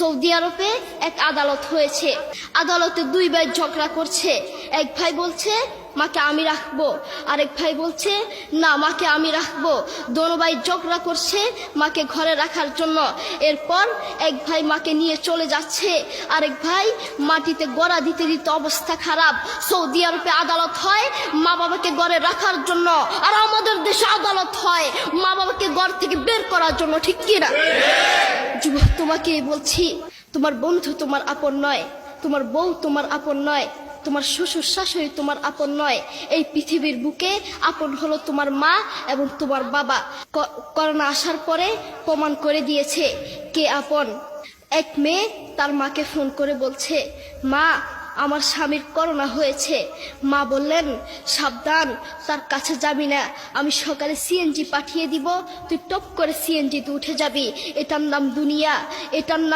Saudi আরবে এক আদালত হয়েছে। আদালতে দুই ভাই ঝগড়া করছে। এক ভাই বলছে মাকে আমি রাখবো, আরেক ভাই বলছে না মাকে আমি রাখবো। দোনো ভাই ঝগড়া করছে মাকে ঘরে রাখার জন্য। এরপর এক ভাই মাকে নিয়ে চলে যাচ্ছে, আরেক ভাই মাটিতে গড়া দিতে দিতে অবস্থা খারাপ। সৌদি আরবে আদালত হয় মা বাবাকে ঘরে রাখার জন্য, আর আমাদের দেশে আদালত হয় মা বাবাকে ঘর থেকে বের করার জন্য, ঠিক কিনা? যুবক, তোমাকে বলছি, তোমার বন্ধু তোমার আপন নয়, তোমার বউ তোমার আপন নয়, তোমার শ্বশুর শাশুড়ি তোমার আপন নয়। এই পৃথিবীর বুকে আপন হলো তোমার মা এবং তোমার বাবা। করোনা আসার পরে প্রমাণ করে দিয়েছে কে আপন। এক মেয়ে তার মাকে ফোন করে বলছে, মা আমার স্বামীর করোনা হয়েছে। মা বললেন সাবধান, তার কাছে যাবি না, আমি সকালে সিএনজি পাঠিয়ে দিব, তুই টপ করে সিএনজিতে উঠে যাবি। এটার নাম দুনিয়া, এটার নাম